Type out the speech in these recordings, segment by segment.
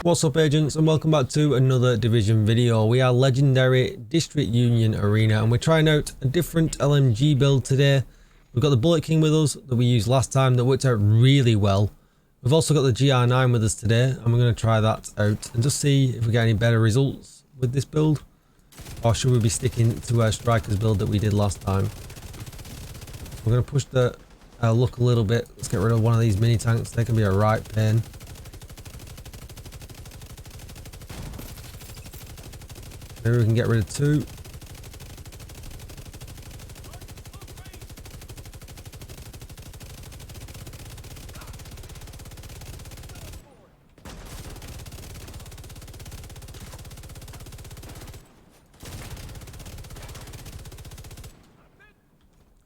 What's up, agents, and welcome back to another Division video. We are legendary District Union Arena and we're trying out a different LMG build today. We've got the Bullet King with us that we used last time that worked out really well. We've also got the GR9 with us today and we're going to try that out and just see if we get any better results with this build, or should we be sticking to our Strikers build that we did last time. We're going to push the luck a little bit. Let's get rid of one of these mini tanks. They can be a right pain. Maybe we can get rid of two.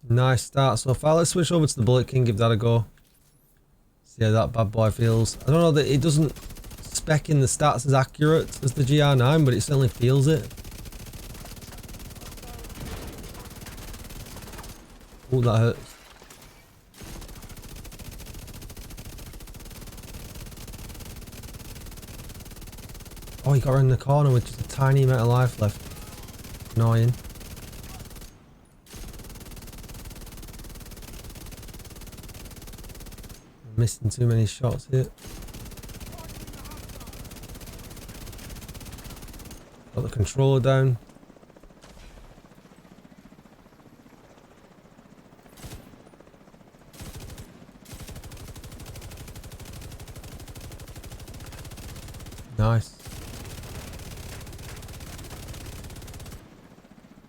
Nice start so far. Let's switch over to the Bullet King, give that a go. See how that bad boy feels. I don't know that it doesn't spec in the stats as accurate as the GR9, but it certainly feels it. Oh, that hurts. Oh, he got around the corner with just a tiny amount of life left. Annoying. I'm missing too many shots here. Got the controller down. Nice.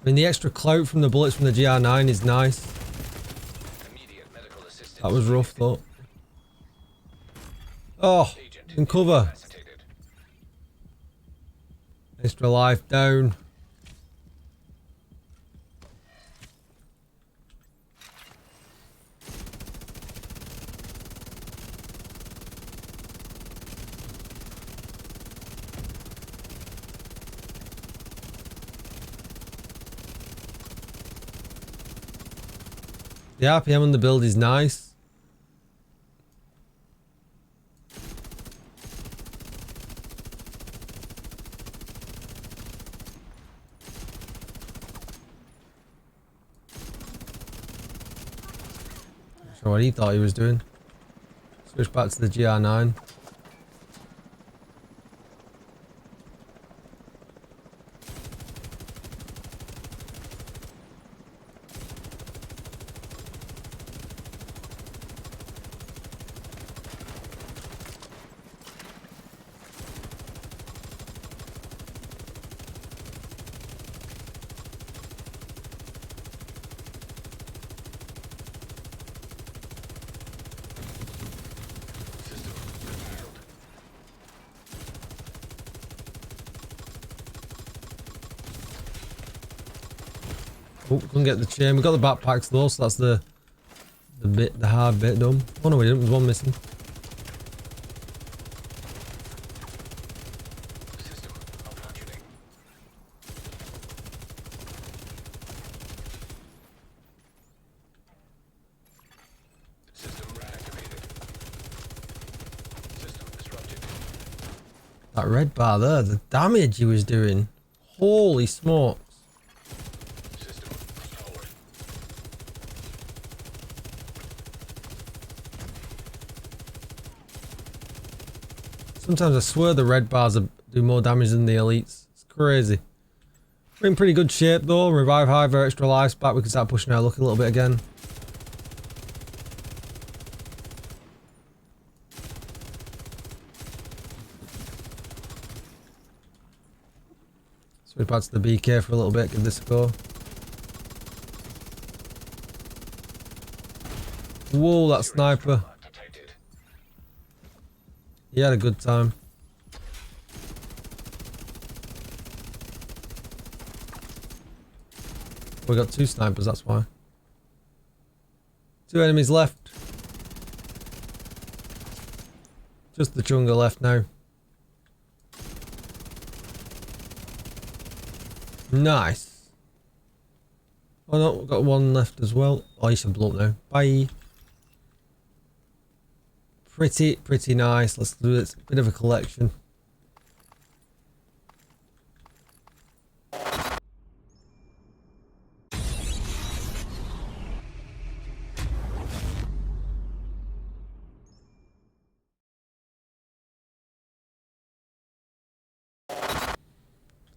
I mean, the extra clout from the bullets from the GR9 is nice. That was rough though. Oh, in cover. Extra life down. The RPM on the build is nice. Not sure what he thought he was doing. Switch back to the GR9. Oh, couldn't get the chain. We got the backpacks though, so that's the hard bit done. Oh no, we didn't. There's one missing. That red bar there, the damage he was doing. Holy smokes. Sometimes I swear the red bars do more damage than the elites. It's crazy. We're in pretty good shape though. Revive Hive, extra lives back. We can start pushing our luck a little bit again. Switch back to the BK for a little bit. Give this a go. Whoa, that sniper. He had a good time. We got two snipers, that's why. Two enemies left. Just the Chunga left now. Nice. Oh no, we've got one left as well. Oh, you should blow up now. Bye. Pretty nice. Let's do this. Bit of a collection.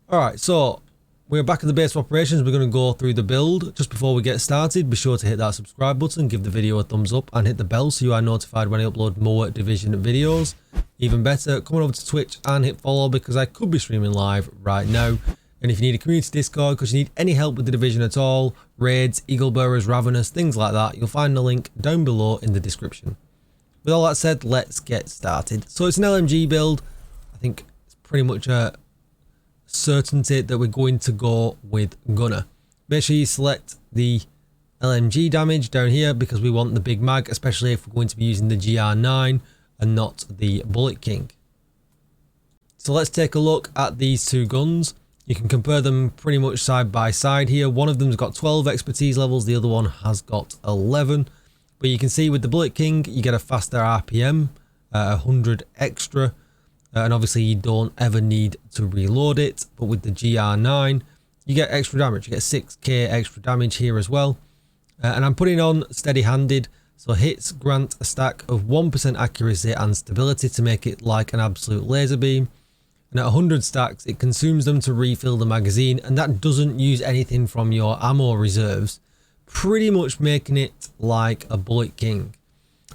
Alright, so we're back at the base of operations. We're going to go through the build. Just before we get started, be sure to hit that subscribe button, give the video a thumbs up, and hit the bell so you are notified when I upload more Division videos. Even better, come on over to Twitch and hit follow, because I could be streaming live right now. And if you need a community Discord, because you need any help with the Division at all, raids, Eagle Bearers, Ravenous, things like that, you'll find the link down below in the description. With all that said, let's get started. So it's an LMG build. I think it's pretty much a certainty that we're going to go with Gunner. Make sure you select the LMG damage down here, because we want the big mag, especially if we're going to be using the GR9 and not the Bullet King. So let's take a look at these two guns. You can compare them pretty much side by side here. One of them's got 12 expertise levels, the other one has got 11. But you can see with the Bullet King, you get a faster RPM, 100 extra. And obviously you don't ever need to reload it. But with the GR9, you get extra damage. You get 6k extra damage here as well. And I'm putting on steady-handed. So hits grant a stack of 1% accuracy and stability to make it like an absolute laser beam. And at 100 stacks, it consumes them to refill the magazine, and that doesn't use anything from your ammo reserves, pretty much making it like a Bullet King.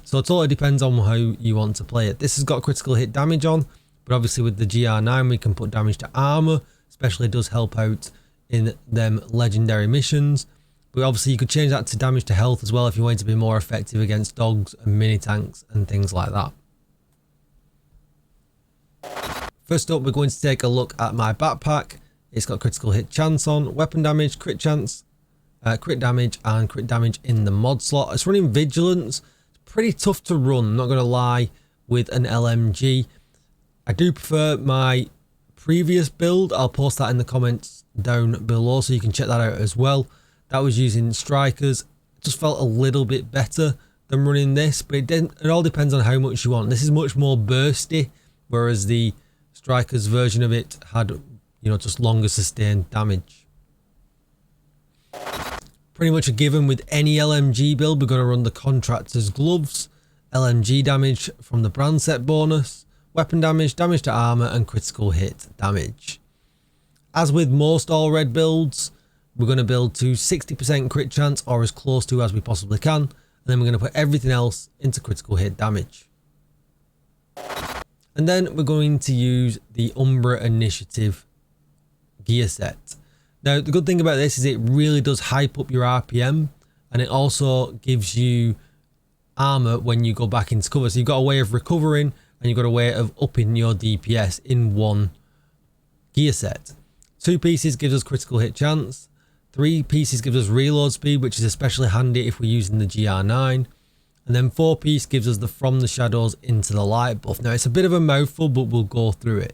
So it totally depends on how you want to play it. This has got critical hit damage on, but obviously with the GR9 we can put damage to armor, especially does help out in them legendary missions. But obviously you could change that to damage to health as well if you want to be more effective against dogs and mini tanks and things like that. First up, we're going to take a look at my backpack. It's got critical hit chance on, weapon damage, crit chance, crit damage, and crit damage in the mod slot. It's running vigilance. It's pretty tough to run, I'm not going to lie, with an LMG. I do prefer my previous build. I'll post that in the comments down below so you can check that out as well. That was using strikers. It just felt a little bit better than running this, but it all depends on how much you want. This is much more bursty, whereas the strikers version of it had, you know, just longer sustained damage. Pretty much a given with any LMG build. We're going to run the contractor's gloves, LMG damage from the brand set bonus, weapon damage, damage to armor, and critical hit damage. As with most all red builds, we're going to build to 60% crit chance, or as close to as we possibly can, and then we're going to put everything else into critical hit damage. And then we're going to use the Umbra Initiative gear set. Now, the good thing about this is it really does hype up your RPM, and it also gives you armor when you go back into cover. So you've got a way of recovering, and you've got a way of upping your DPS in one gear set. 2 pieces gives us critical hit chance. 3 pieces gives us reload speed, which is especially handy if we're using the GR9. And then 4 piece gives us the from the shadows into the light buff. Now it's a bit of a mouthful, but we'll go through it.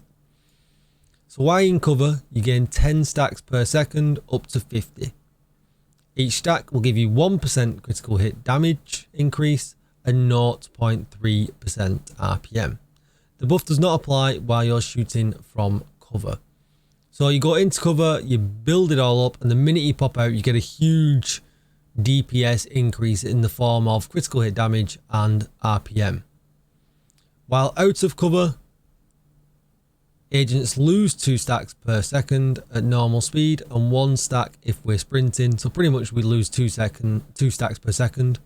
So while in cover, you gain 10 stacks per second up to 50. Each stack will give you 1% critical hit damage increase and 0.3% RPM. The buff does not apply while you're shooting from cover. So you go into cover, you build it all up, and the minute you pop out, you get a huge DPS increase in the form of critical hit damage and RPM. While out of cover, agents lose 2 stacks per second at normal speed and 1 stack if we're sprinting. So pretty much we lose 2 stacks per second.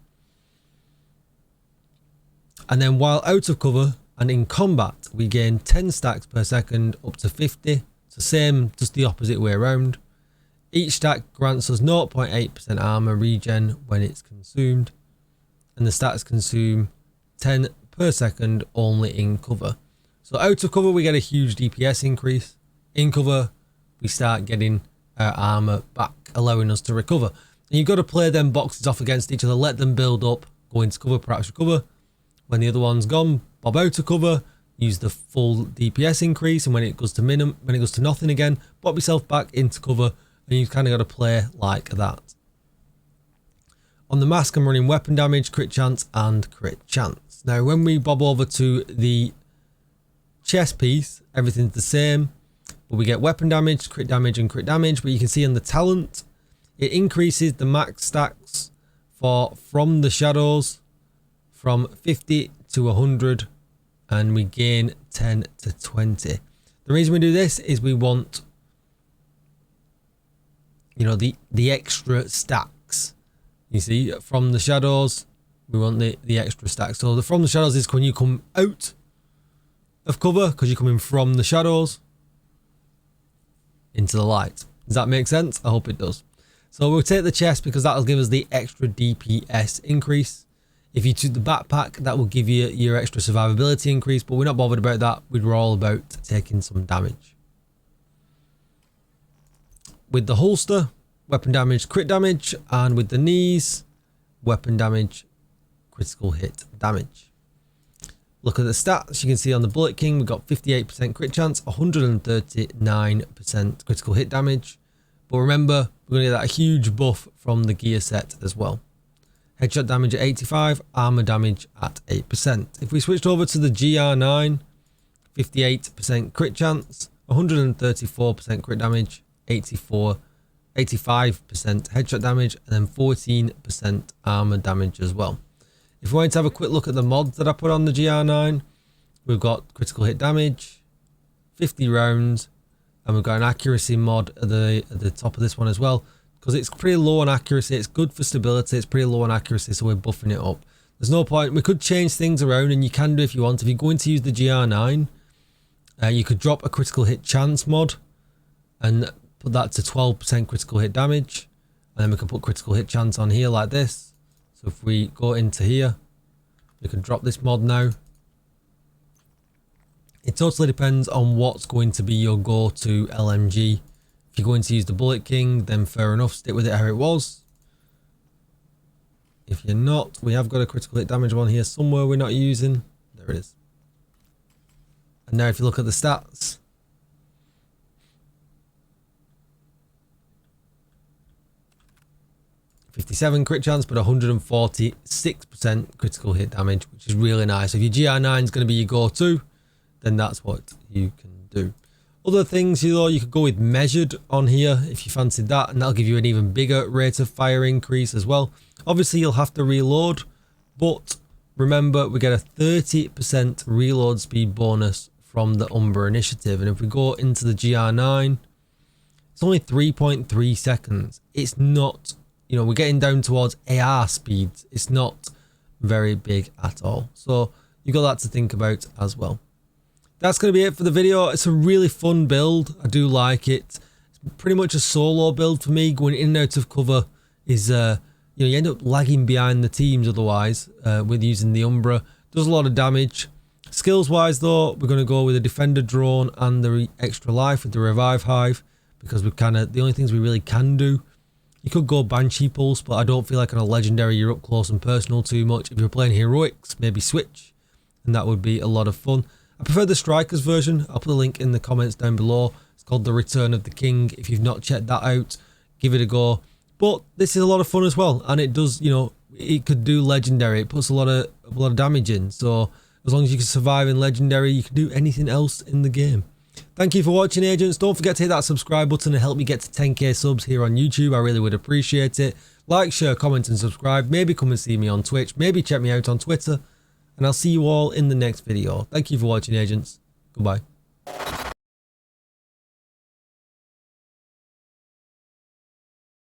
And then while out of cover and in combat, we gain 10 stacks per second up to 50. So same, just the opposite way around. Each stack grants us 0.8% armor regen when it's consumed, and the stats consume 10 per second only in cover. So out of cover we get a huge DPS increase. In cover we start getting our armor back, allowing us to recover. And you've got to play them boxes off against each other, let them build up, go into cover, perhaps recover. When the other one's gone, bob out of cover, use the full DPS increase, and when it goes to nothing again, bob yourself back into cover. And you've kind of got to play like that. On the mask, I'm running weapon damage, crit chance, and crit chance. Now, when we bob over to the chest piece, everything's the same, but we get weapon damage, crit damage, and crit damage. But you can see on the talent, it increases the max stacks for from the shadows from 50 to 100, and we gain 10 to 20. The reason we do this is we want you know, the extra stacks. You see, from the shadows, we want the extra stacks. So the from the shadows is when you come out of cover, because you're coming from the shadows into the light. Does that make sense? I hope it does. So we'll take the chest because that'll give us the extra DPS increase. If you took the backpack, that will give you your extra survivability increase, but we're not bothered about that. We're all about taking some damage. With the holster, weapon damage, crit damage, and with the knees, weapon damage, critical hit damage. Look at the stats. You can see on the Bullet King, we've got 58% crit chance, 139% critical hit damage. But remember, we're going to get that huge buff from the gear set as well. Headshot damage at 85, armor damage at 8%. If we switched over to the GR9, 58% crit chance, 134% crit damage, 85% headshot damage, and then 14% armor damage as well. If we want to have a quick look at the mods that I put on the GR9, we've got critical hit damage, 50 rounds, and we've got an accuracy mod at the top of this one as well, because it's pretty low on accuracy. It's good for stability. It's pretty low on accuracy, so we're buffing it up. There's no point. We could change things around, and you can do if you want. If you're going to use the GR9, you could drop a critical hit chance mod and put that to 12% critical hit damage, and then we can put critical hit chance on here like this. So if we go into here, we can drop this mod now. It totally depends on what's going to be your go-to LMG. If you're going to use the Bullet King, then fair enough, stick with it how it was. If you're not, we have got a critical hit damage one here somewhere we're not using. There it is. And now if you look at the stats, .57 crit chance, but 146% critical hit damage, which is really nice. So if your GR9 is going to be your go-to, then that's what you can do. Other things, you know, you could go with measured on here if you fancied that, and that'll give you an even bigger rate of fire increase as well. Obviously, you'll have to reload, but remember, we get a 30% reload speed bonus from the Umbra Initiative. And if we go into the GR9, it's only 3.3 seconds. It's not, you know, we're getting down towards AR speeds. It's not very big at all. So you've got that to think about as well. That's going to be it for the video. It's a really fun build. I do like it. It's pretty much a solo build for me. Going in and out of cover is, you know, you end up lagging behind the teams otherwise with using the Umbra. Does a lot of damage. Skills wise though, we're going to go with a Defender drone and the extra life with the Revive Hive, because we're kind of the only things we really can do. You could go Banshee Pulse, but I don't feel like on a Legendary you're up close and personal too much. If you're playing Heroics, maybe switch, and that would be a lot of fun. I prefer the Strikers version. I'll put a link in the comments down below. It's called The Return of the King. If you've not checked that out, give it a go. But this is a lot of fun as well, and it does, you know, it could do Legendary. It puts a lot of damage in. So as long as you can survive in Legendary, you can do anything else in the game. Thank you for watching, agents. Don't forget to hit that subscribe button and help me get to 10k subs here on YouTube. I really would appreciate it. Like, share, comment and subscribe. Maybe come and see me on Twitch. Maybe check me out on Twitter. And I'll see you all in the next video. Thank you for watching, agents. Goodbye.